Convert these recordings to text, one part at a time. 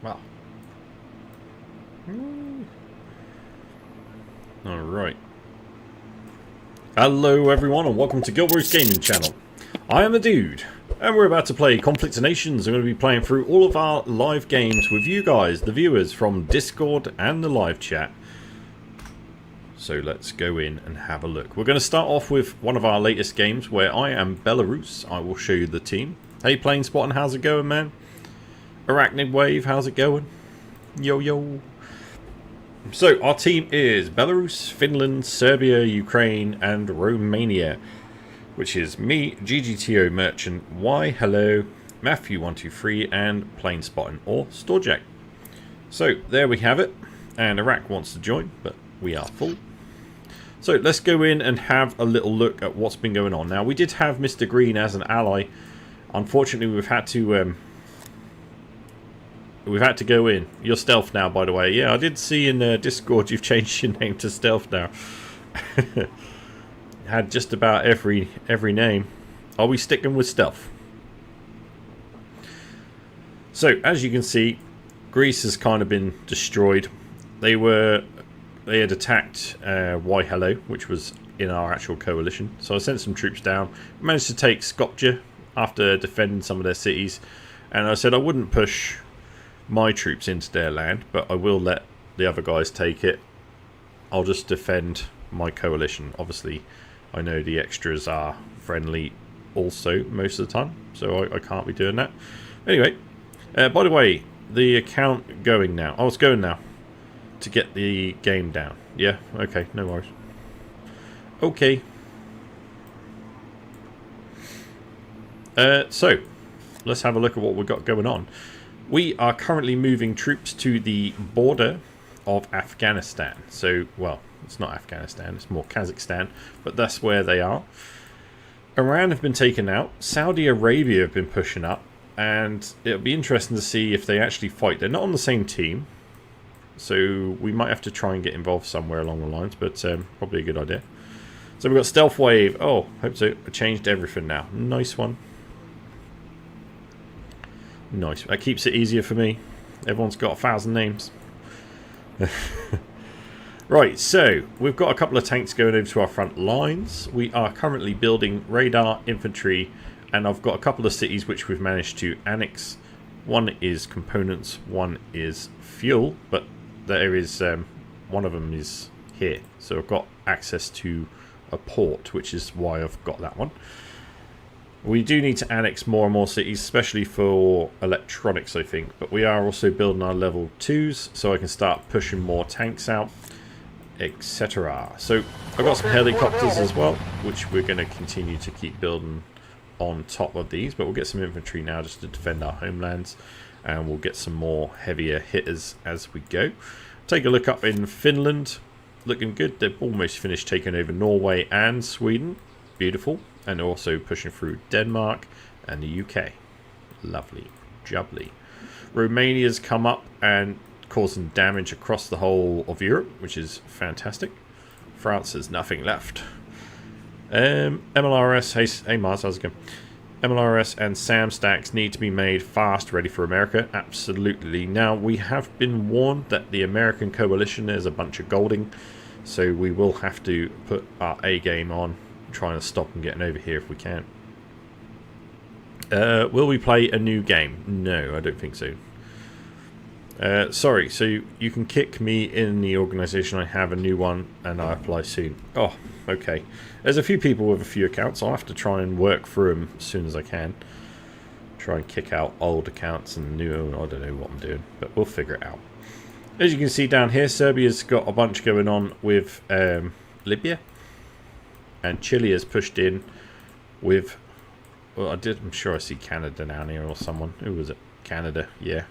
Well. Alright. Hello everyone and welcome to GilBroz Gaming Channel. I am the Dude, and we're about to play Conflict of Nations. I'm going to be playing through all of our live games with you guys, the viewers, from Discord and the live chat. So let's go in and have a look. We're going to start off with one of our latest games where I am Belarus. I will show you the team. Hey Plane Spotting, how's it going, man? Arachnid Wave, how's it going? Yo yo. So our team is Belarus, Finland, Serbia, Ukraine and Romania, which is me, GGTO Merchant, Y Hello, Matthew123 and Plane Spotting or Storejack. So there we have it, and Iraq wants to join but we are full. So let's go in and have a little look at what's been going on. Now we did have Mr. Green as an ally. Unfortunately we've had to go in. You're Stealth now, by the way. Yeah, I did see in Discord you've changed your name to Stealth now. Had just about every name. Are we sticking with Stealth? So, as you can see, Greece has kind of been destroyed. They had attacked Y Hello, which was in our actual coalition. So I sent some troops down. Managed to take Skopje after defending some of their cities. And I said I wouldn't push my troops into their land, but I will let the other guys take it. I'll just defend my coalition. Obviously I know the extras are friendly also most of the time, so I can't be doing that. Anyway, by the way, the account going now. Oh, it's going now to get the game down. Yeah, okay, no worries. Okay. So let's have a look at what we've got going on. We are currently moving troops to the border of Afghanistan. So, well, it's not Afghanistan, it's more Kazakhstan, but that's where they are. Iran have been taken out. Saudi Arabia have been pushing up, and it'll be interesting to see if they actually fight. They're not on the same team, so we might have to try and get involved somewhere along the lines, but probably a good idea. So we've got Stealth Wave. Oh, hope so. I changed everything now. Nice one. Nice. That keeps it easier for me. Everyone's got 1,000 names. Right, so we've got a couple of tanks going over to our front lines. We are currently building radar, infantry, and I've got a couple of cities which we've managed to annex. One is components, one is fuel, but there is one of them is here. So I've got access to a port, which is why I've got that one. We do need to annex more and more cities, especially for electronics, I think. But we are also building our level 2s, so I can start pushing more tanks out, etc. So I've got some helicopters as well, which we're going to continue to keep building on top of these. But we'll get some infantry now just to defend our homelands. And we'll get some more heavier hitters as we go. Take a look up in Finland. Looking good. They've almost finished taking over Norway and Sweden. Beautiful. And also pushing through Denmark and the UK. Lovely. Jubbly. Romania's come up and causing damage across the whole of Europe, which is fantastic. France has nothing left. MLRS, hey Mars, how's it going? MLRS and SAM stacks need to be made fast, ready for America. Absolutely. Now, we have been warned that the American coalition is a bunch of golding, so we will have to put our A game on, trying to stop them getting over here if we can. Will we play a new game? No, I don't think so. Sorry, so you can kick me in the organisation. I have a new one and I apply soon. Oh, okay. There's a few people with a few accounts. I'll have to try and work through them as soon as I can. Try and kick out old accounts and new. I don't know what I'm doing, but we'll figure it out. As you can see down here, Serbia's got a bunch going on with Libya. And Chile has pushed in with, well, I'm sure I see Canada down here or someone. Who was it? Canada, yeah.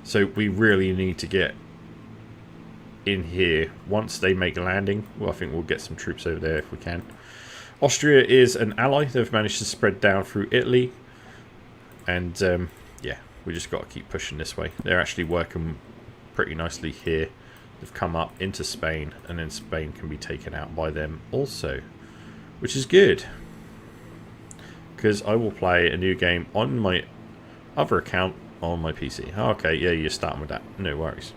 So we really need to get in here. Once they make a landing, well, I think we'll get some troops over there if we can. Austria is an ally. They've managed to spread down through Italy. And, yeah, we just got to keep pushing this way. They're actually working pretty nicely here. They've come up into Spain, and then Spain can be taken out by them also, which is good, because I will play a new game on my other account on my PC. Okay, yeah, you're starting with that. No worries.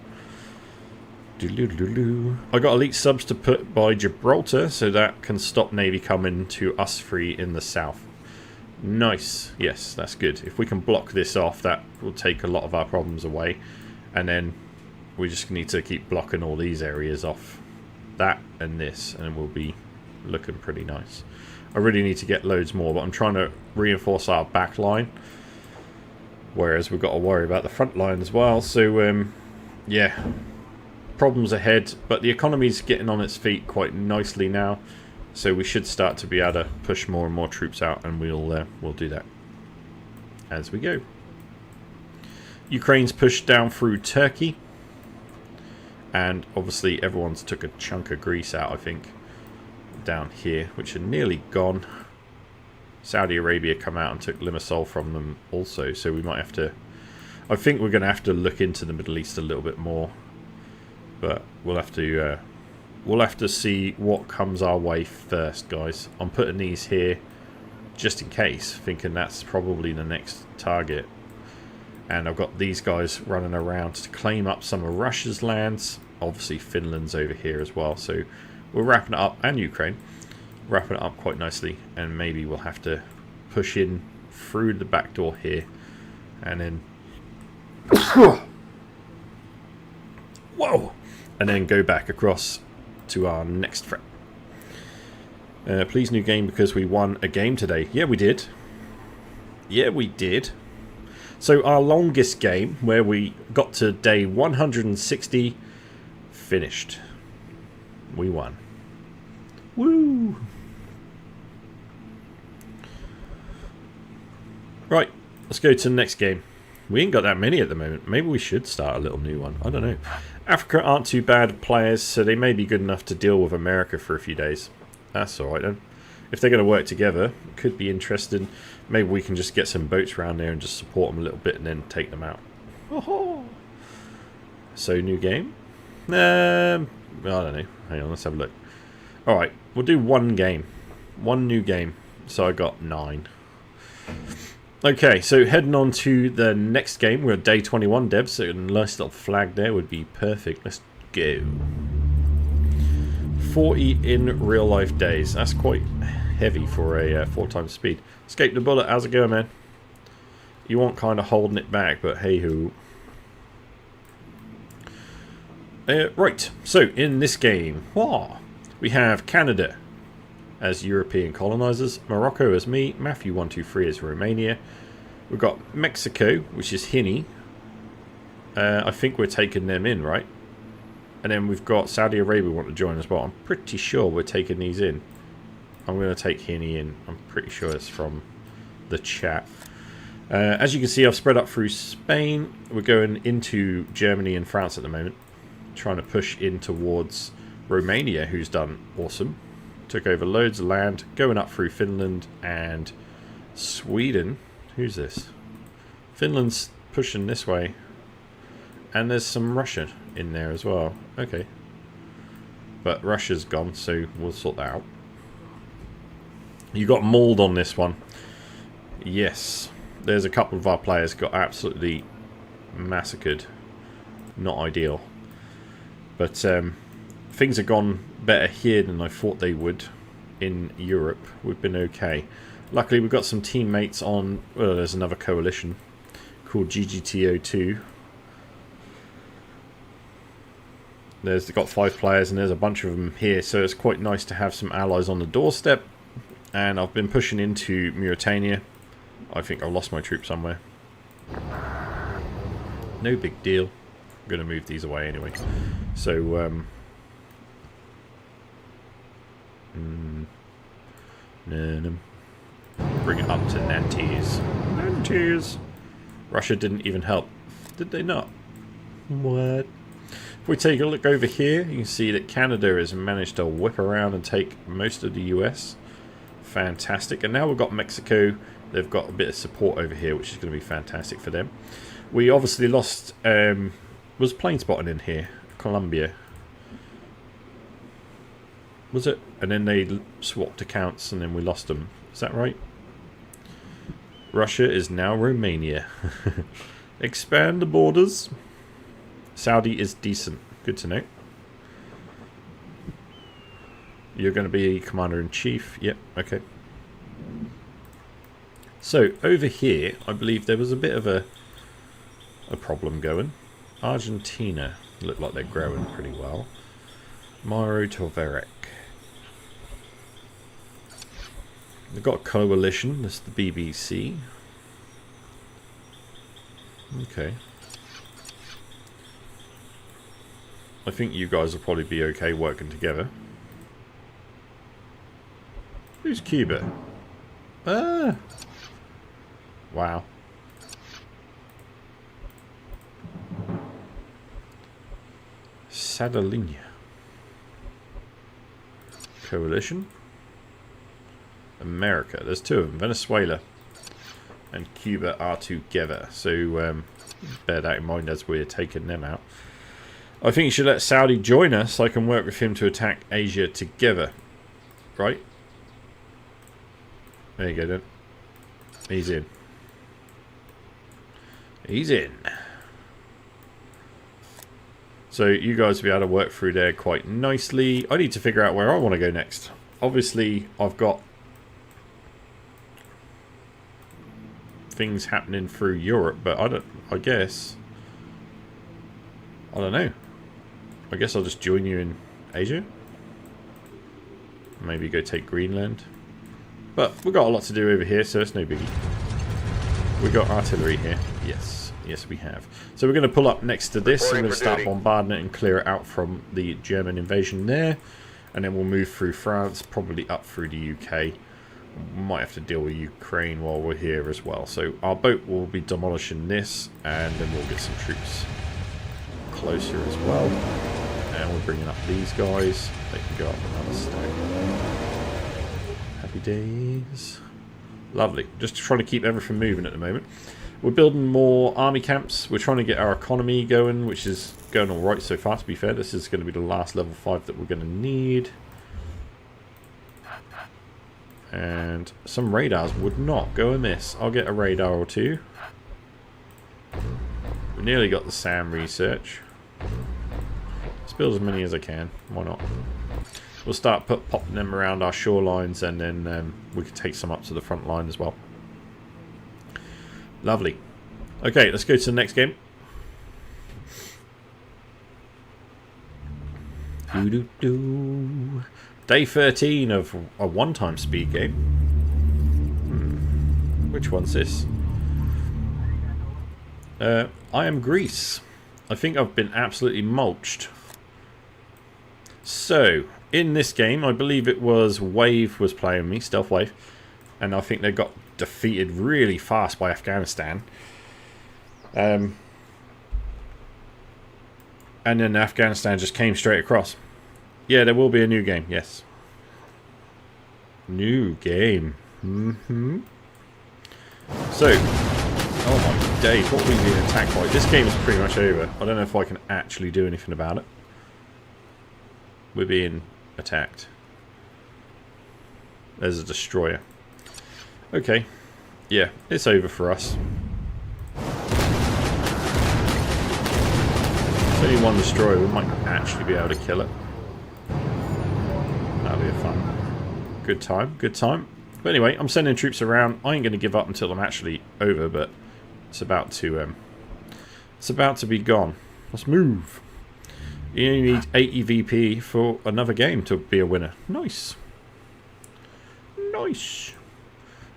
I got elite subs to put by Gibraltar, so that can stop Navy coming to us free in the south. Nice. Yes, that's good. If we can block this off, that will take a lot of our problems away. And then we just need to keep blocking all these areas off. That and this, and we'll be looking pretty nice. I really need to get loads more, but I'm trying to reinforce our back line. Whereas we've got to worry about the front line as well. So, yeah. Problems ahead, but the economy's getting on its feet quite nicely now. So we should start to be able to push more and more troops out, and we'll do that as we go. Ukraine's pushed down through Turkey. And obviously everyone's took a chunk of Greece out, I think, down here, which are nearly gone. Saudi Arabia come out and took Limassol from them also, so we might have to... I think we're going to have to look into the Middle East a little bit more. But we'll have to see what comes our way first, guys. I'm putting these here just in case, thinking that's probably the next target. And I've got these guys running around to claim up some of Russia's lands. Obviously Finland's over here as well, so we're wrapping it up, and Ukraine, wrapping it up quite nicely. And maybe we'll have to push in through the back door here, and then whoa, and then go back across to our next threat. Please new game because we won a game today. Yeah, we did. Yeah, we did. So our longest game, where we got to day 160, finished. We won. Woo! Right, let's go to the next game. We ain't got that many at the moment. Maybe we should start a little new one. I don't know. Africa aren't too bad players, so they may be good enough to deal with America for a few days. That's alright then. If they're going to work together, it could be interesting. Maybe we can just get some boats around there and just support them a little bit and then take them out. Oh-ho. So, new game? I don't know. Hang on, let's have a look. Alright, we'll do one game. One new game. So I got 9. Okay, so heading on to the next game. We're at day 21, devs. So a nice little flag there would be perfect. Let's go. 40 in real life days. That's quite heavy for a 4x speed. Escape the bullet. How's it going, man? You weren't kind of holding it back, but hey ho. Right, so in this game, we have Canada as European colonizers, Morocco as me, Matthew123 as Romania. We've got Mexico, which is Hini. I think we're taking them in, right? And then we've got Saudi Arabia want to join as well. I'm pretty sure we're taking these in. I'm going to take Hini in. I'm pretty sure it's from the chat. As you can see, I've spread up through Spain. We're going into Germany and France at the moment. Trying to push in towards Romania, who's done awesome. Took over loads of land. Going up through Finland and Sweden. Who's this? Finland's pushing this way. And there's some Russia in there as well. Okay. But Russia's gone, so we'll sort that out. You got mauled on this one. Yes. There's a couple of our players got absolutely massacred. Not ideal. But things have gone better here than I thought they would in Europe. We've been okay. Luckily we've got some teammates on... Well, there's another coalition called GGTO 2. They've got 5 players and there's a bunch of them here, so it's quite nice to have some allies on the doorstep. And I've been pushing into Mauritania. I think I lost my troop somewhere. No big deal. I'm going to move these away anyway. So, bring it up to Nantes. Nantes! Russia didn't even help. Did they not? What? If we take a look over here, you can see that Canada has managed to whip around and take most of the US. Fantastic. And now we've got Mexico. They've got a bit of support over here, which is going to be fantastic for them. We obviously lost... was plane spotting in here? Colombia. Was it? And then they swapped accounts and then we lost them. Is that right? Russia is now Romania. Expand the borders. Saudi is decent. Good to know. You're going to be Commander-in-Chief. Yep, okay. So, over here, I believe there was a bit of a problem going. Argentina look like they're growing pretty well. Mauro Tovarek. They've got a coalition. That's the BBC. Okay. I think you guys will probably be okay working together. Who's Cuba? Ah! Wow. Sadalinia. Coalition. America. There's two of them. Venezuela and Cuba are together. So bear that in mind as we're taking them out. I think you should let Saudi join us so I can work with him to attack Asia together. Right? There you go then. He's in. He's in. So you guys will be able to work through there quite nicely. I need to figure out where I want to go next. Obviously, I've got things happening through Europe, but I guess I don't know. I guess I'll just join you in Asia. Maybe go take Greenland. But we've got a lot to do over here, so it's no biggie. We've got artillery here. Yes. Yes, we have. So we're going to pull up next to this. We're going to start bombarding it and clear it out from the German invasion there. And then we'll move through France, probably up through the UK. We might have to deal with Ukraine while we're here as well. So our boat will be demolishing this, and then we'll get some troops closer as well. And we're bringing up these guys. They can go up another stack. Happy days. Lovely. Just trying to keep everything moving at the moment. We're building more army camps. We're trying to get our economy going, which is going alright so far, to be fair. This is going to be the last level 5 that we're going to need. And some radars would not go amiss. I'll get a radar or two. We nearly got the SAM research. Let's build as many as I can. Why not? We'll start popping them around our shorelines, and then we can take some up to the front line as well. Lovely. Okay, let's go to the next game. Day 13 of a one-time speed game. Which one's this? I am Greece. I think I've been absolutely mulched. So, in this game, I believe it was Wave was playing me, Stealth Wave. And I think they got defeated really fast by Afghanistan. And then Afghanistan just came straight across. Yeah, there will be a new game, yes. New game. So, oh my days, what are we being attacked by? This game is pretty much over. I don't know if I can actually do anything about it. We're being attacked. There's a destroyer. Okay. Yeah, it's over for us. It's only one destroyer. We might actually be able to kill it. That'll be a fun. Good time, good time. But anyway, I'm sending troops around. I ain't going to give up until I'm actually over, but it's about to be gone. Let's move. You only need 80 VP for another game to be a winner. Nice. Nice.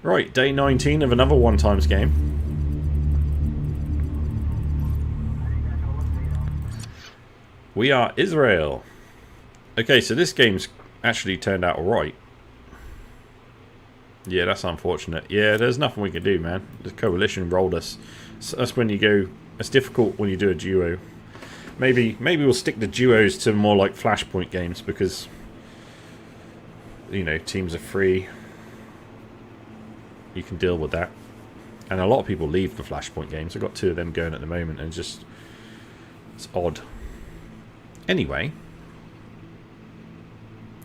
Right, day 19 of another one-times game. We are Israel. Okay, so this game's actually turned out alright. Yeah, that's unfortunate. Yeah, there's nothing we can do, man. The coalition rolled us. So that's when you go... It's difficult when you do a duo. Maybe we'll stick the duos to more like Flashpoint games because, you know, teams are free. You can deal with that. And a lot of people leave the Flashpoint games. I've got 2 of them going at the moment, and it's odd. Anyway,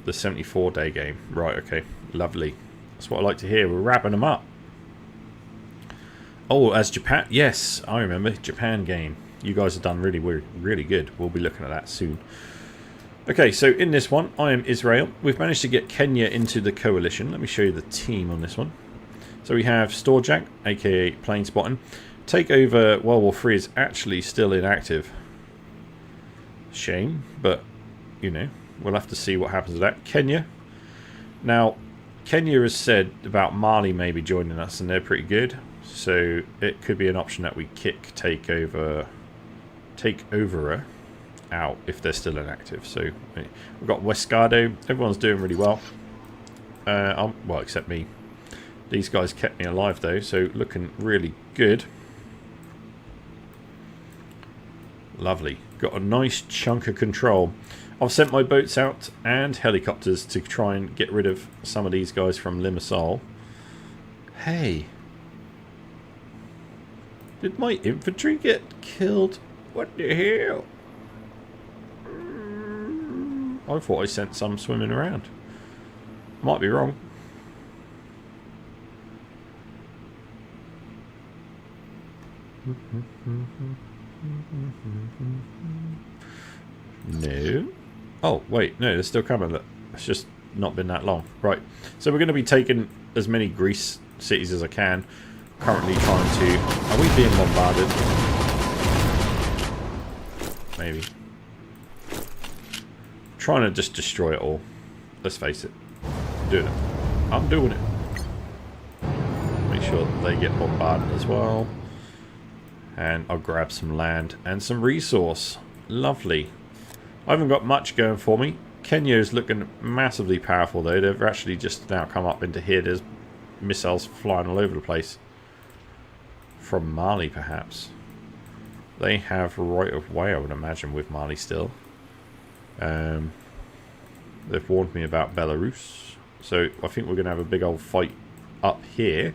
the 74-day game. Right, okay. Lovely. That's what I like to hear. We're wrapping them up. Oh, as Japan. Yes, I remember. Japan game. You guys have done really good. We'll be looking at that soon. Okay, so in this one, I am Israel. We've managed to get Kenya into the coalition. Let me show you the team on this one. So we have Storejack, aka Plane Spotting. Takeover World War 3 is actually still inactive. Shame, but, you know, we'll have to see what happens with that. Kenya. Now, Kenya has said about Mali maybe joining us, and they're pretty good. So it could be an option that we kick Takeoverer out if they're still inactive. So we've got Westgardo. Everyone's doing really well. Well, except me. These guys kept me alive though, so looking really good. Lovely. Got a nice chunk of control. I've sent my boats out and helicopters to try and get rid of some of these guys from Limassol. Hey. Did my infantry get killed? What the hell? I thought I sent some swimming around. Might be wrong. No. Oh, wait. No, they're still coming. Look, it's just not been that long. Right. So we're going to be taking as many Greece cities as I can. Currently trying to... Are we being bombarded? Maybe. Trying to just destroy it all. Let's face it. I'm doing it. I'm doing it. Make sure that they get bombarded as well. And I'll grab some land and some resource. Lovely. I haven't got much going for me. Kenya is looking massively powerful though. They've actually just now come up into here. There's missiles flying all over the place. From Mali perhaps. They have right of way, I would imagine, with Mali still. They've warned me about Belarus. So I think we're going to have a big old fight up here.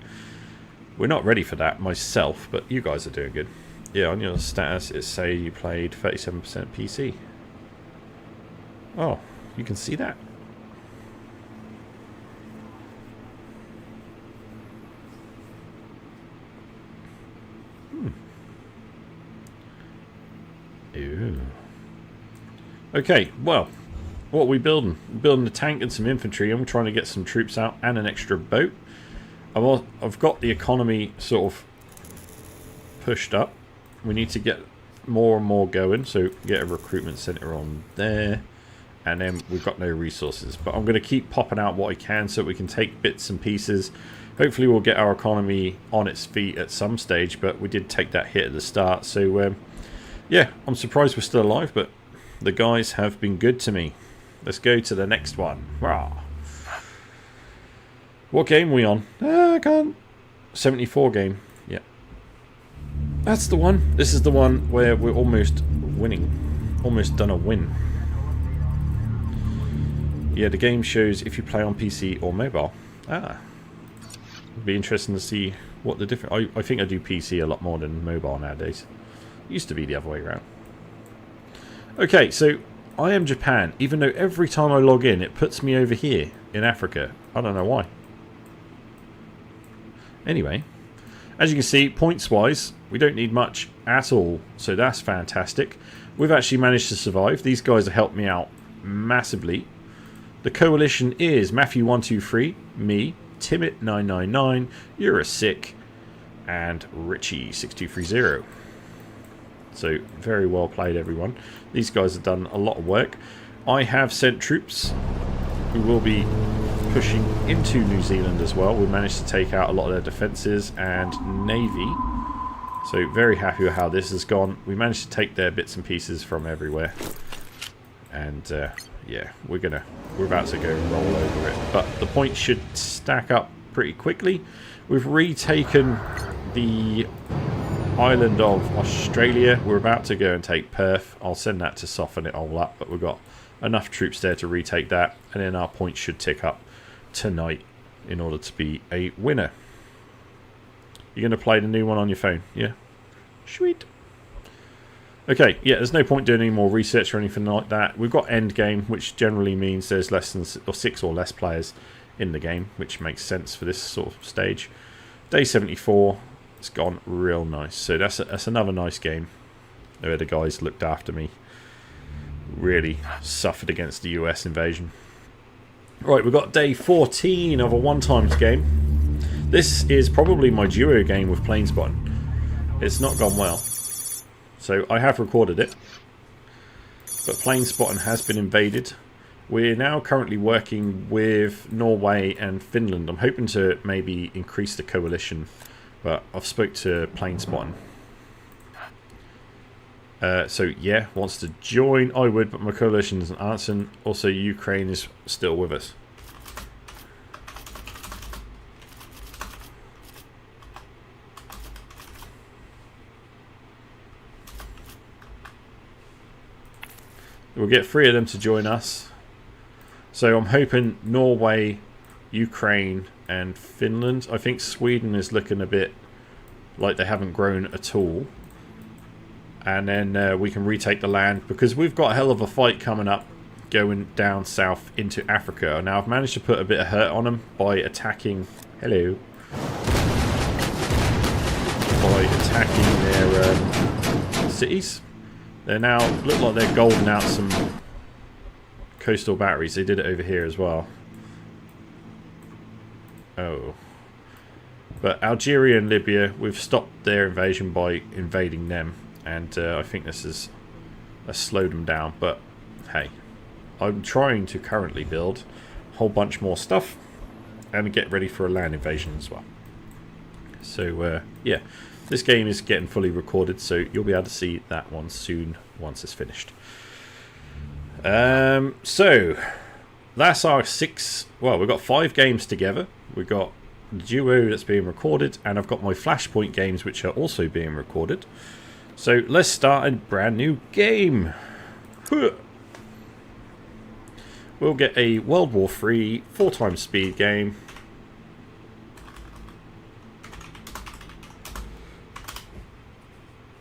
We're not ready for that myself, but you guys are doing good. Yeah, on your status it say you played 37% PC. Oh, you can see that. Ew. Okay, well, what are we building? We're building a tank and some infantry, and we're trying to get some troops out and an extra boat. I've got the economy sort of pushed up. We need to get more and more going, so get a recruitment center on there. And then we've got no resources, but I'm going to keep popping out what I can so we can take bits and pieces. Hopefully we'll get our economy on its feet at some stage, but we did take that hit at the start. So yeah, I'm surprised we're still alive, but the guys have been good to me. Let's go to the next one. Rah. What game are we on? I can't. 74 game. Yeah. That's the one. This is the one where we're almost winning. Almost done a win. Yeah, the game shows if you play on PC or mobile. It'd be interesting to see what the difference... I think I do PC a lot more than mobile nowadays. It used to be the other way around. Okay, so I am Japan, even though every time I log in it puts me over here in Africa. I don't know why. Anyway, as you can see, points-wise, we don't need much at all, so that's fantastic. We've actually managed to survive. These guys have helped me out massively. The coalition is Matthew123, me, Timmit999, Eurasick, and Richie6230. So, very well played, everyone. These guys have done a lot of work. I have sent troops who will be pushing into New Zealand as well. We managed to take out a lot of their defences and navy. So, very happy with how this has gone. We managed to take their bits and pieces from everywhere. And, yeah, we're about to go roll over it. But the points should stack up pretty quickly. We've retaken the island of Australia. We're about to go and take Perth. I'll send that to soften it all up, but we've got enough troops there to retake that, and then our points should tick up tonight in order to be a winner. You're going to play the new one on your phone? Yeah? Sweet. Okay, yeah, there's no point doing any more research or anything like that. We've got end game, which generally means there's less than 6 or less players in the game, which makes sense for this sort of stage. Day 74. It's gone real nice. So that's another nice game where the guys looked after me. Really suffered against the US invasion. Right, we've got day 14 of a one-times game. This is probably my duo game with Planespot. It's not gone well. So I have recorded it. But Planespot has been invaded. We're now currently working with Norway and Finland. I'm hoping to maybe increase the coalition. But I've spoke to Planespot. So yeah, wants to join. I would, but my coalition isn't answering. Also, Ukraine is still with us. We'll get 3 of them to join us. So I'm hoping Norway, Ukraine, and Finland. I think Sweden is looking a bit like they haven't grown at all. And then we can retake the land, because we've got a hell of a fight coming up going down south into Africa. Now I've managed to put a bit of hurt on them by attacking... Hello. By attacking their cities. They now look like they're golden out some coastal batteries. They did it over here as well. Oh. But Algeria and Libya, we've stopped their invasion by invading them. And I think this has slowed them down. But hey, I'm trying to currently build a whole bunch more stuff and get ready for a land invasion as well. So yeah, this game is getting fully recorded, so you'll be able to see that one soon once it's finished. So that's our 6. Well, we've got 5 games together. We've got the duo that's being recorded, and I've got my Flashpoint games which are also being recorded. So let's start a brand new game. We'll get a World War 3 4x speed game.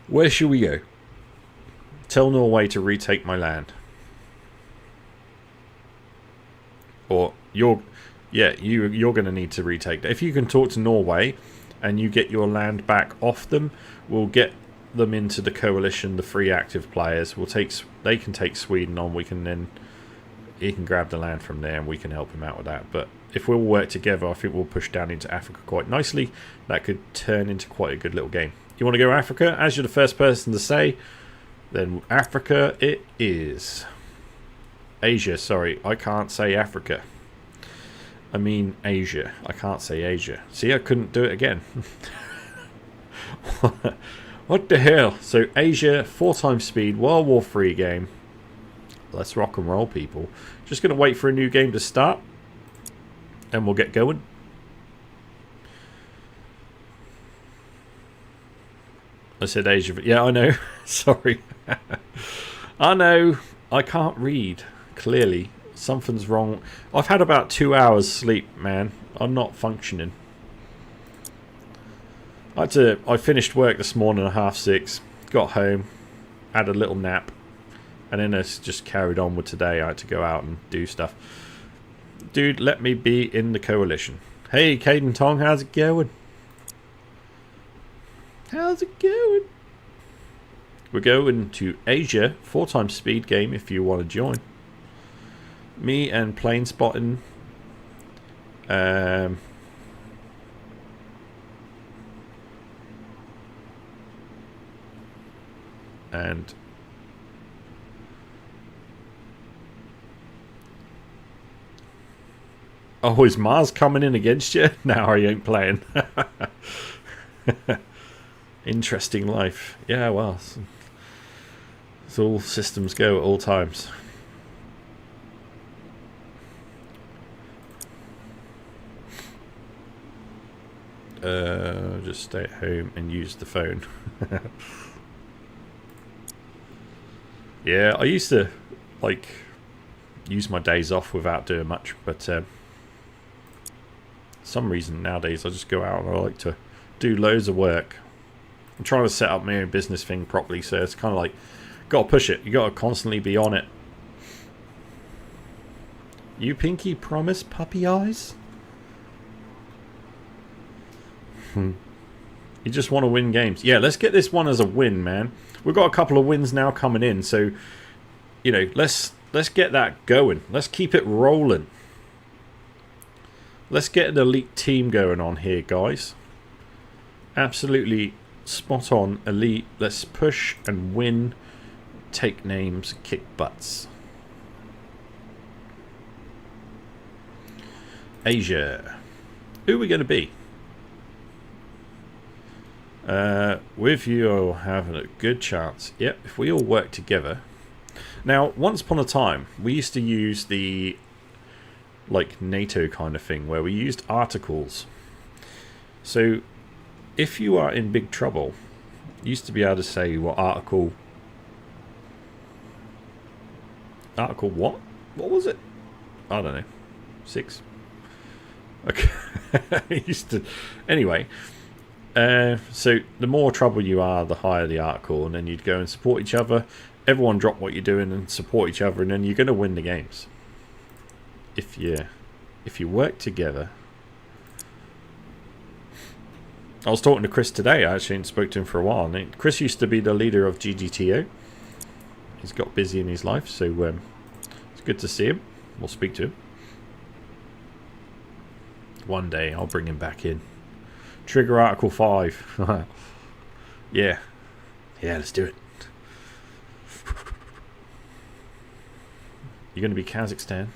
Where should we go? Tell Norway to retake my land. Or you're going to need to retake that. If you can talk to Norway and you get your land back off them, we'll get them into the coalition, the 3 active players. They can take Sweden on. We can then, he can grab the land from there and we can help him out with that. But if we all work together, I think we'll push down into Africa quite nicely. That could turn into quite a good little game. You want to go Africa? As you're the first person to say, then Africa it is. Asia, sorry, I can't say Africa. I mean Asia. I can't say Asia. See, I couldn't do it again. What the hell? So Asia, 4x speed, World War 3 game. Let's rock and roll, people. Just going to wait for a new game to start. And we'll get going. I said Asia. Yeah, I know. Sorry. I know. I can't read. Clearly. Something's wrong. I've had about 2 hours sleep, man. I'm not functioning. I finished work this morning at 6:30. Got home. Had a little nap. And then it's just carried on with today. I had to go out and do stuff. Dude, let me be in the coalition. Hey, Caden Tong, how's it going? How's it going? We're going to Asia, 4x speed game if you want to join. Me and Planespotting. And oh, is Mars coming in against you? No, I ain't playing. Interesting life. Yeah, well, it's all systems go at all times. Just stay at home and use the phone. Yeah, I used to like use my days off without doing much, but some reason nowadays I just go out and I like to do loads of work. I'm trying to set up my own business thing properly, so it's kind of like, got to push it. You got to constantly be on it. You pinky promise puppy eyes? You just want to win games. Yeah, let's get this one as a win, man. We've got a couple of wins now coming in, so you know, let's get that going. Let's keep it rolling. Let's get an elite team going on here, guys. Absolutely spot on elite. Let's push and win, take names, kick butts. Asia. Who are we going to be? With you having a good chance. Yep, if we all work together. Now, once upon a time, we used to use the like NATO kind of thing, where we used articles. So, if you are in big trouble, you used to be able to say what article what? What was it? I don't know. 6. Okay. Used to. Anyway. So the more trouble you are, the higher the article, and then you'd go and support each other. Everyone drop what you're doing and support each other, and then you're going to win the games. If you work together. I was talking to Chris today. I actually spoke to him for a while. And Chris used to be the leader of GGTO. He's got busy in his life, so it's good to see him. We'll speak to him. One day I'll bring him back in. Trigger Article 5. Yeah. Yeah, let's do it. You're going to be Kazakhstan.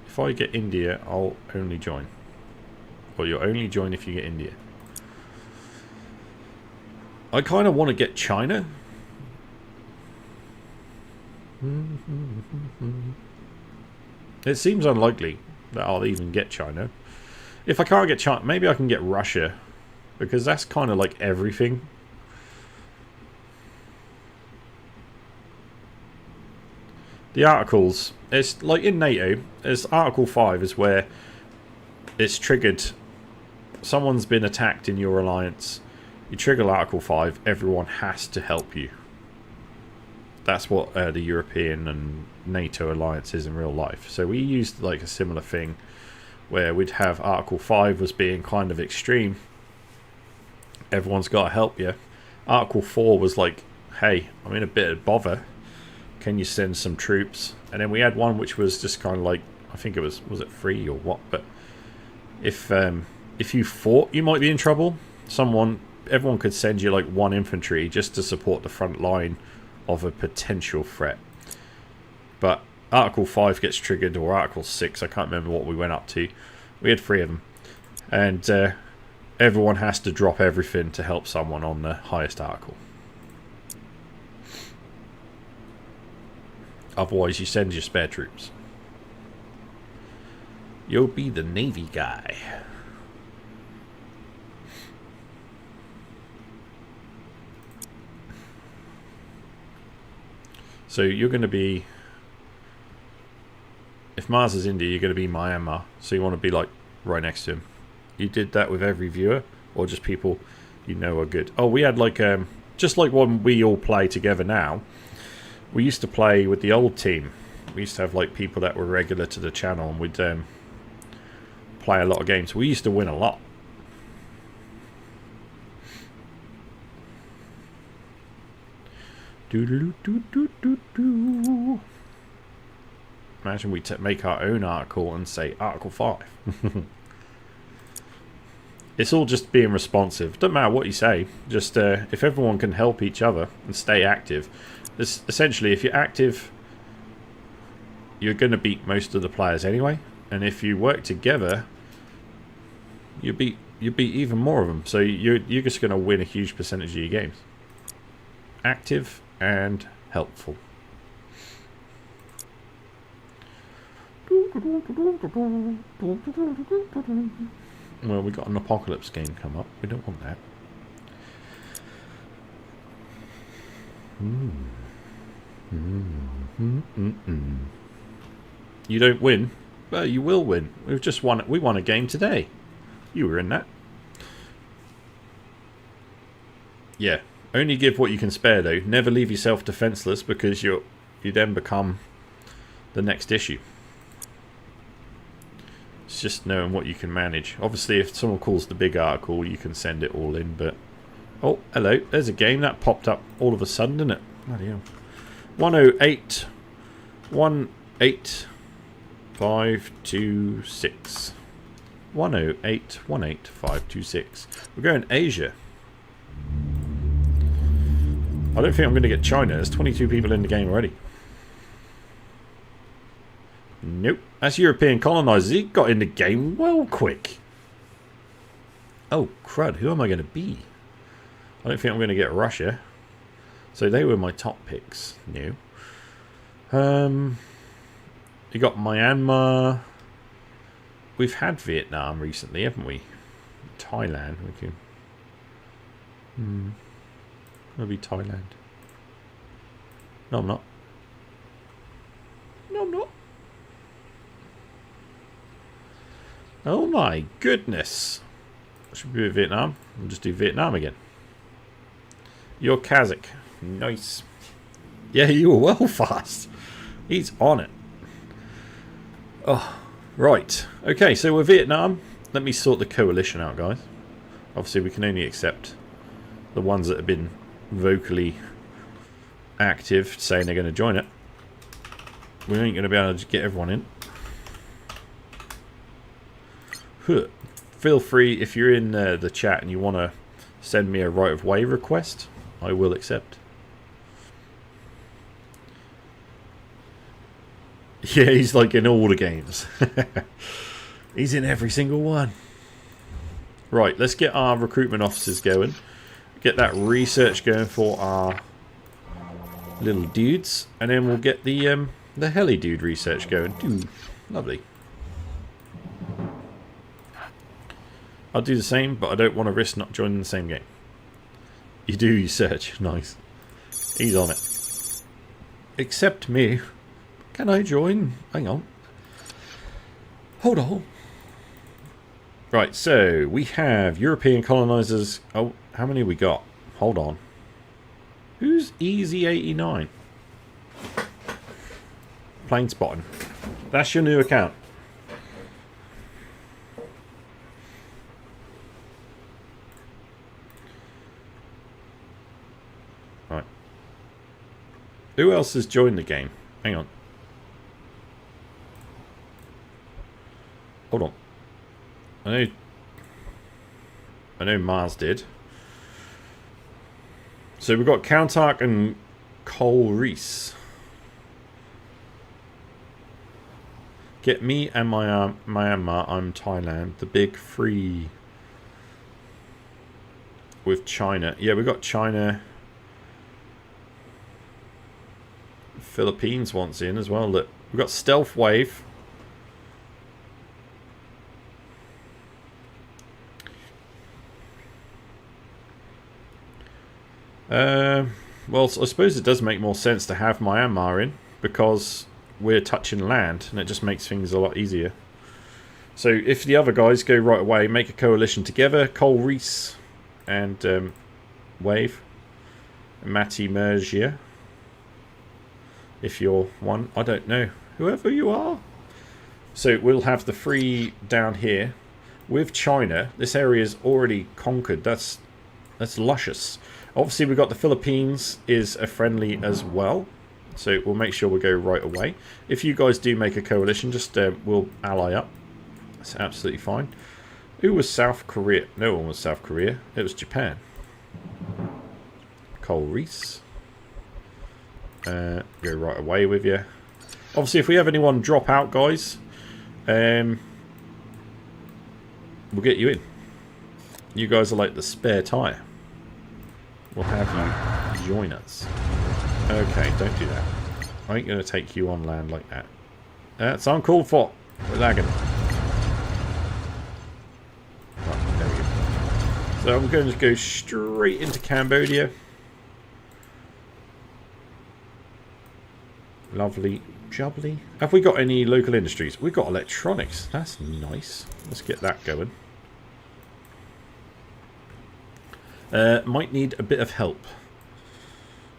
If I get India, I'll only join. Or you'll only join if you get India. I kind of want to get China. It seems unlikely that I'll even get China. If I can't get China, maybe I can get Russia, because that's kind of like everything. The articles, it's like in NATO, it's Article 5 is where it's triggered. Someone's been attacked in your alliance. You trigger Article 5, everyone has to help you. That's what the European and NATO alliance is in real life. So we used like a similar thing where we'd have Article 5 was being kind of extreme. Everyone's got to help you. Article 4 was like, hey, I'm in a bit of bother. Can you send some troops? And then we had one which was just kind of like, I think it was it free or what? But if you fought, you might be in trouble. Everyone could send you like 1 infantry just to support the front line of a potential threat. But Article 5 gets triggered, or Article 6, I can't remember what we went up to. We had 3 of them. And everyone has to drop everything to help someone on the highest article. Otherwise, you send your spare troops. You'll be the Navy guy. So you're going to be, if Mars is India, you're going to be Myanmar. So you want to be like right next to him. You did that with every viewer, or just people you know are good. Oh, we had like just like when we all play together now. We used to play with the old team. We used to have like people that were regular to the channel, and we'd play a lot of games. We used to win a lot. Imagine we make our own article and say Article 5. It's all just being responsive. Doesn't matter what you say. Just if everyone can help each other and stay active. Essentially, if you're active, you're going to beat most of the players anyway. And if you work together, you beat even more of them. So you're just going to win a huge percentage of your games. Active and helpful. Well, we got an apocalypse game come up. We don't want that. You don't win. Well, you will win. We've just won. We won a game today. You were in that. Yeah. Only give what you can spare, though. Never leave yourself defenseless, because you then become the next issue. It's just knowing what you can manage. Obviously, if someone calls the big article, you can send it all in, but... Oh, hello. There's a game that popped up all of a sudden, didn't it? Bloody hell. 108... 18526. 108 We're going Asia. I don't think I'm going to get China. There's 22 people in the game already. Nope. That's European colonizers. He got in the game well quick. Oh, crud. Who am I going to be? I don't think I'm going to get Russia. So they were my top picks. No. You got Myanmar. We've had Vietnam recently, haven't we? Thailand. We can... Maybe Thailand. No, I'm not. No, I'm not. Oh my goodness. Should be Vietnam. We'll just do Vietnam again. You're Kazakh. Nice. Yeah, you were well fast. He's on it. Oh, right. Okay, so we're Vietnam. Let me sort the coalition out, guys. Obviously, we can only accept the ones that have been vocally active, saying they're going to join it. We ain't going to be able to get everyone in. Feel free, if you're in the chat and you want to send me a right of way request, I will accept. Yeah, he's like in all the games. He's in every single one. Right, let's get our recruitment officers going. Get that research going for our little dudes. And then we'll get the heli dude research going. Ooh, lovely. I'll do the same, but I don't want to risk not joining the same game. You do your search. Nice. He's on it. Accept me. Can I join? Hang on. Hold on. Right, so we have European colonizers. Oh, how many we got? Hold on. Who's Easy89? Plane spotting. That's your new account. Right. Who else has joined the game? Hang on. Hold on. I know Mars did. So we've got Countark and Cole Reese. Get me and Myanmar. I'm Thailand. The big three. With China. Yeah, we've got China. Philippines wants in as well. Look, we've got Stealth Wave. Well, I suppose it does make more sense to have Myanmar in because we're touching land and it just makes things a lot easier. So if the other guys go right away, make a coalition together, Cole Reese and Wave, Matty Mergia. If you're one, I don't know, whoever you are. So we'll have the three down here with China. This area is already conquered. That's luscious. Obviously, we've got the Philippines is a friendly as well. So we'll make sure we go right away. If you guys do make a coalition, just we'll ally up. That's absolutely fine. Who was South Korea? No one was South Korea. It was Japan. Cole Reese. Go right away with you. Obviously, if we have anyone drop out, guys, we'll get you in. You guys are like the spare tyre. We'll have you join us. Okay, don't do that. I ain't going to take you on land like that. That's uncalled for. We're lagging. Right, there we go. So I'm going to go straight into Cambodia. Lovely jubbly. Have we got any local industries? We've got electronics. That's nice. Let's get that going. Might need a bit of help.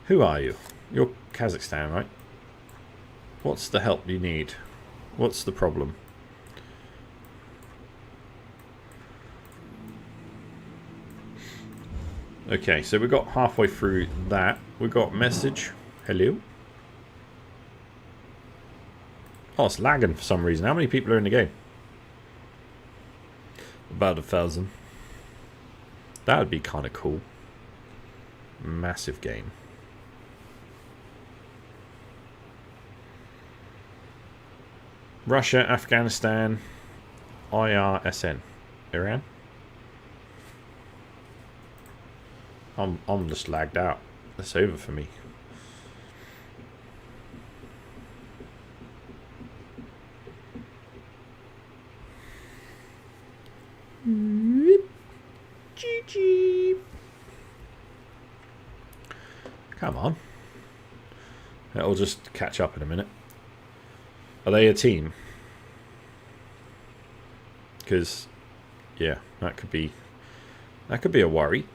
Who are you? You're Kazakhstan, right? What's the help you need? What's the problem? Okay, so we got halfway through that. We got message. Hello. Oh, it's lagging for some reason. How many people are in the game? About 1,000. That would be kind of cool. Massive game. Russia, Afghanistan, IRSN. Iran? I'm just lagged out. That's over for me. GG. Come on. It'll just catch up in a minute. Are they a team? Because, yeah, that could be a worry.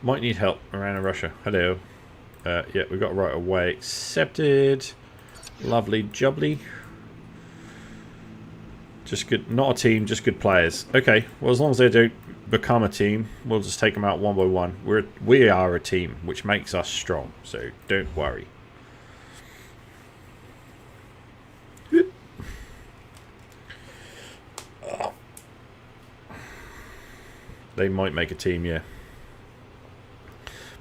Might need help around in Russia. Hello. Yeah, we got right away. Accepted. Lovely jubbly. Just good. Not a team, just good players. Okay, well, as long as they don't become a team, we'll just take them out one by one. We are a team, which makes us strong, so don't worry. They might make a team, yeah.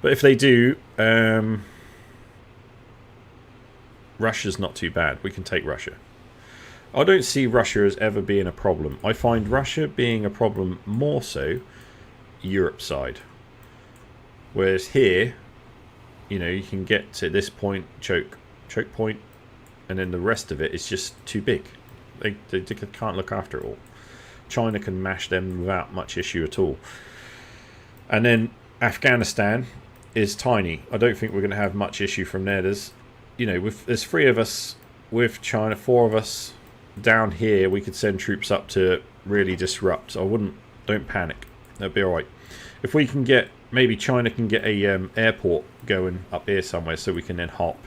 But if they do, Russia's not too bad. We can take Russia. I don't see Russia as ever being a problem. I find Russia being a problem more so Europe side. Whereas here, you know, you can get to this point, choke point, and then the rest of it is just too big. They can't look after it all. China can mash them without much issue at all. And then Afghanistan is tiny. I don't think we're going to have much issue from there. There's, you know, there's 3 of us with China, 4 of us down here. We could send troops up to really disrupt. Don't panic. That'll be all right. If we can get, maybe China can get a airport going up here somewhere, so we can then hop.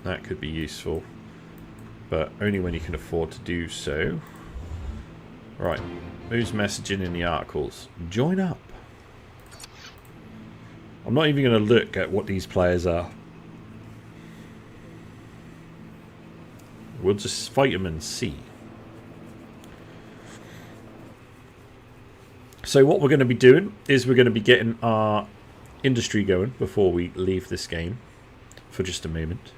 That could be useful, but only when you can afford to do so. Right, who's messaging in the articles? Join up. I'm not even going to look at what these players are. We'll just fight them and see. So what we're going to be doing is we're going to be getting our industry going before we leave this game for just a moment.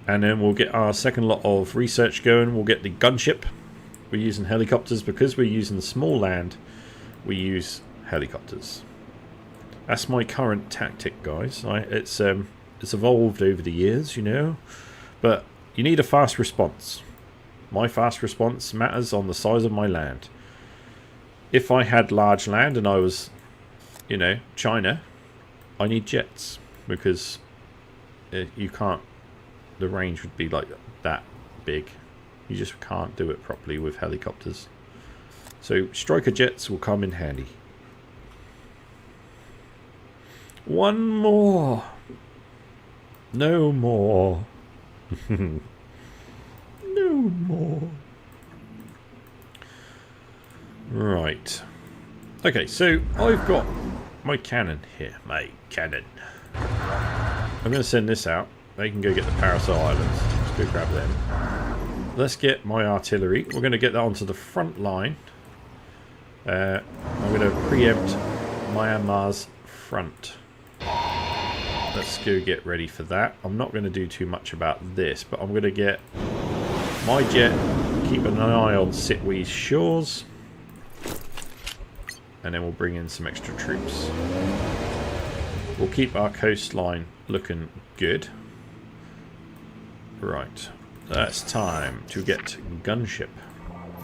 And then we'll get our second lot of research going. We'll get the gunship. We're using helicopters because we're using small land. We use helicopters. That's my current tactic, guys. It's evolved over the years, you know. But you need a fast response. My fast response matters on the size of my land. If I had large land and I was, you know, China, I need jets because you can't. The range would be like that big. You just can't do it properly with helicopters. So striker jets will come in handy. One more. No more. No more. Right. Okay, so I've got my cannon here. My cannon. I'm going to send this out. They can go get the Parasol Islands. Let's go grab them. Let's get my artillery. We're going to get that onto the front line. I'm going to preempt Myanmar's front. Let's go get ready for that. I'm not going to do too much about this, but I'm going to get my jet, keep an eye on Sitwe's shores, and then we'll bring in some extra troops. We'll keep our coastline looking good. Right, that's time to get gunship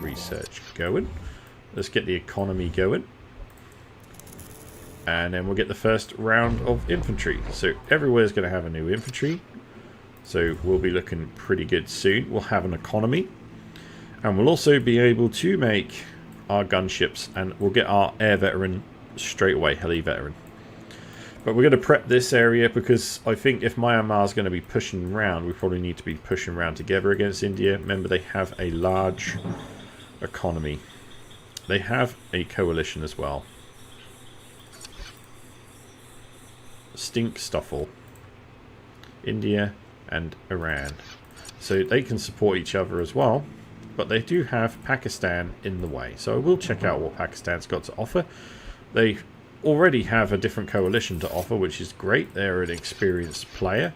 research going. Let's get the economy going. And then we'll get the first round of infantry. So everywhere's going to have a new infantry. So we'll be looking pretty good soon. We'll have an economy. And we'll also be able to make our gunships. And we'll get our air veteran straight away, heli veteran. But we're going to prep this area because I think if Myanmar's going to be pushing around, we probably need to be pushing around together against India. Remember, they have a large economy. They have a coalition as well. Stink Stuffle. India and Iran. So they can support each other as well. But they do have Pakistan in the way. So I will check out what Pakistan's got to offer. They already have a different coalition to offer, which is great. They're an experienced player.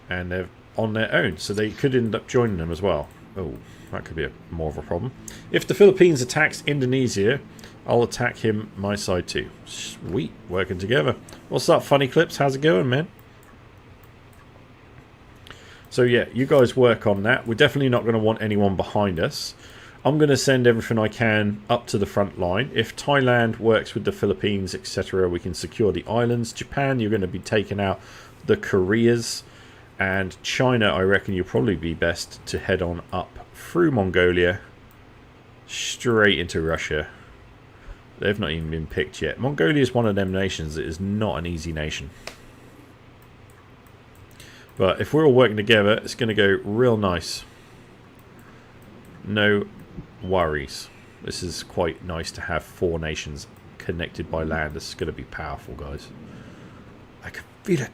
And they're on their own. So they could end up joining them as well. Oh, that could be more of a problem. If the Philippines attacks Indonesia, I'll attack him my side too. Sweet. Working together. What's up, Funny Clips? How's it going, man? So yeah, you guys work on that. We're definitely not going to want anyone behind us. I'm going to send everything I can up to the front line. If Thailand works with the Philippines, etc., we can secure the islands. Japan, you're going to be taking out the Koreas. And China, I reckon you'll probably be best to head on up through Mongolia, straight into Russia. They've not even been picked yet. Mongolia is one of them nations that is not an easy nation. But if we're all working together, it's going to go real nice. No worries. This is quite nice to have 4 nations connected by land. This is going to be powerful, guys. I can feel it.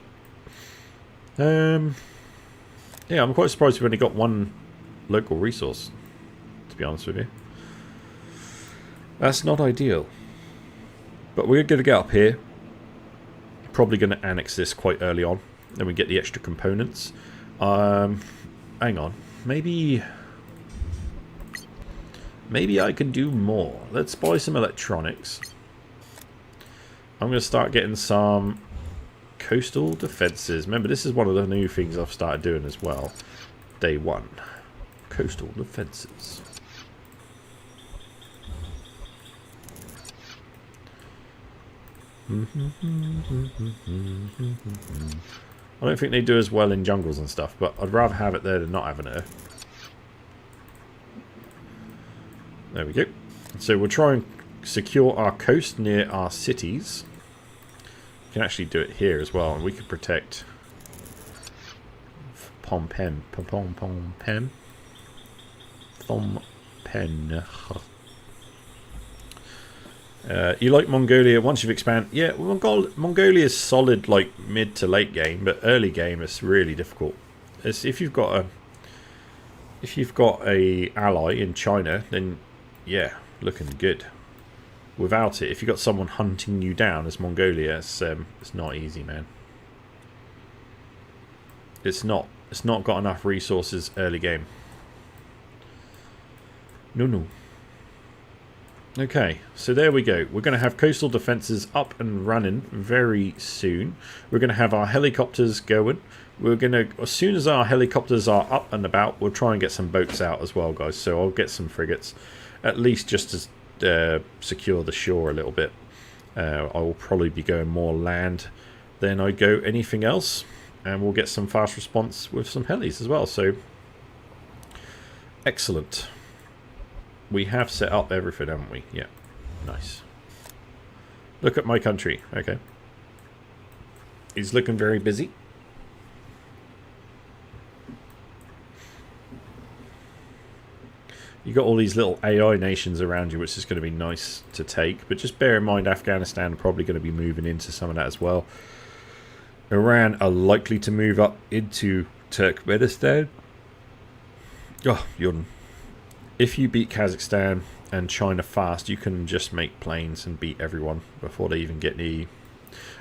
Yeah, I'm quite surprised we've only got 1 local resource, to be honest with you. That's not ideal. But we're going to get up here. Probably going to annex this quite early on. Then we get the extra components. Hang on. Maybe I can do more. Let's buy some electronics. I'm going to start getting some coastal defenses. Remember, this is one of the new things I've started doing as well. Day 1. Coastal defenses. I don't think they do as well in jungles and stuff, but I'd rather have it there than not having it. There we go. So we'll try and secure our coast near our cities. We can actually do it here as well, and we could protect Phnom Penh. You like Mongolia once you've expanded? Yeah, Mongolia is solid, like mid to late game, but early game is really difficult. If you've got a ally in China, then yeah, looking good. Without it, if you've got someone hunting you down as Mongolia, it's not easy, man. It's not got enough resources early game. No. Okay, so there we go. We're going to have coastal defenses up and running very soon. We're going to have our helicopters going. We're going to, as soon as our helicopters are up and about, we'll try and get some boats out as well, guys. So I'll get some frigates, at least just to secure the shore a little bit. I will probably be going more land than I go anything else. And we'll get some fast response with some helis as well. So, excellent. We have set up everything, haven't we? Yeah. Nice. Look at my country. Okay. He's looking very busy. You got all these little AI nations around you, which is going to be nice to take. But just bear in mind, Afghanistan are probably going to be moving into some of that as well. Iran are likely to move up into Turkmenistan. Oh, Jordan. If you beat Kazakhstan and China fast, you can just make planes and beat everyone before they even get near you.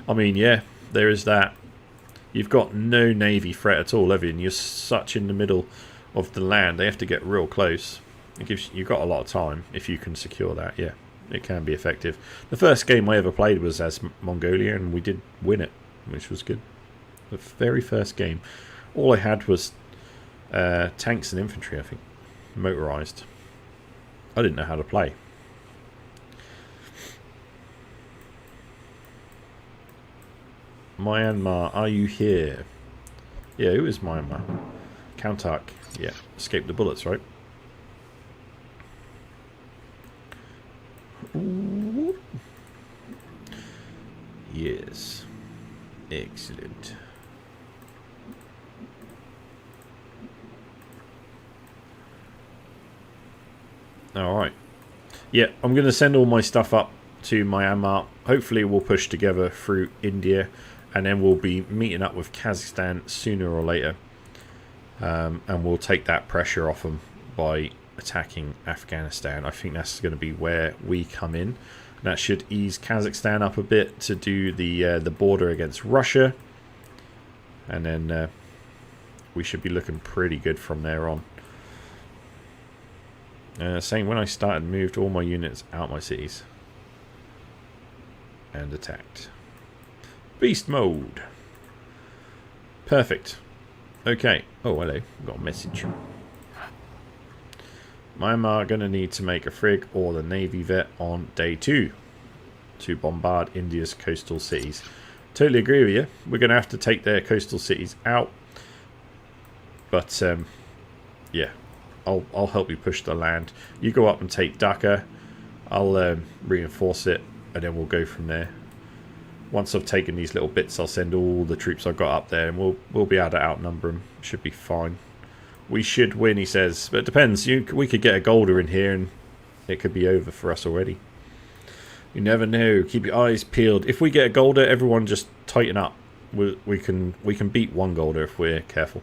I mean, yeah, there is that. You've got no navy threat at all, have you? And you're such in the middle of the land. They have to get real close. It gives you've got a lot of time if you can secure that. Yeah, it can be effective. The first game I ever played was as Mongolia, and we did win it, which was good. The very first game. All I had was tanks and infantry, I think. Motorized. I didn't know how to play. Myanmar, are you here? Yeah, who is Myanmar? Countark. Yeah, escape the bullets, right? Ooh. Yes. Excellent. Alright. Yeah, I'm going to send all my stuff up to Myanmar. Hopefully we'll push together through India, and then we'll be meeting up with Kazakhstan sooner or later. And we'll take that pressure off them by attacking Afghanistan. I think that's going to be where we come in. That should ease Kazakhstan up a bit to do the border against Russia. And then we should be looking pretty good from there on. Saying when I started, moved all my units out my cities. And attacked. Beast mode. Perfect. Okay. Oh, hello. Got a message. Myanmar going to need to make a frig or the Navy vet on day 2 to bombard India's coastal cities. Totally agree with you. We're going to have to take their coastal cities out. But, yeah. I'll help you push the land. You go up and take Dhaka. I'll reinforce it, and then we'll go from there. Once I've taken these little bits, I'll send all the troops I've got up there, and we'll be able to outnumber them. Should be fine. We should win, he says. But it depends. We could get a golder in here, and it could be over for us already. You never know. Keep your eyes peeled. If we get a golder, everyone just tighten up. We can beat one golder if we're careful.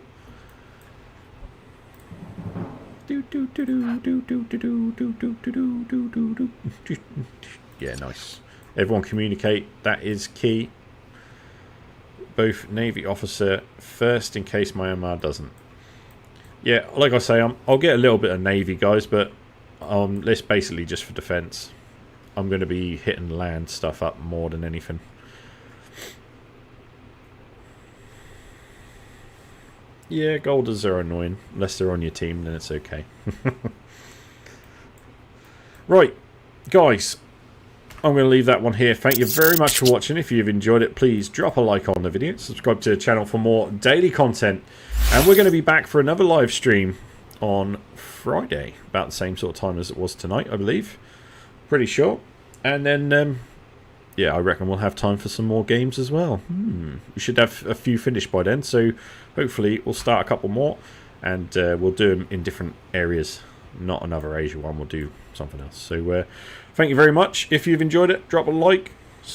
Yeah, nice. Everyone communicate. That is key. Both Navy officer first in case Myanmar doesn't. Yeah, like I say, I'll get a little bit of Navy, guys, but this basically just for defense. I'm going to be hitting land stuff up more than anything. Yeah, golders are annoying. Unless they're on your team, then it's okay. Right, guys. I'm going to leave that one here. Thank you very much for watching. If you've enjoyed it, please drop a like on the video. Subscribe to the channel for more daily content. And we're going to be back for another live stream on Friday. About the same sort of time as it was tonight, I believe. Pretty sure. And then, yeah, I reckon we'll have time for some more games as well. We should have a few finished by then. So hopefully we'll start a couple more. And we'll do them in different areas. Not another Asia one. We'll do something else. So thank you very much. If you've enjoyed it, drop a like.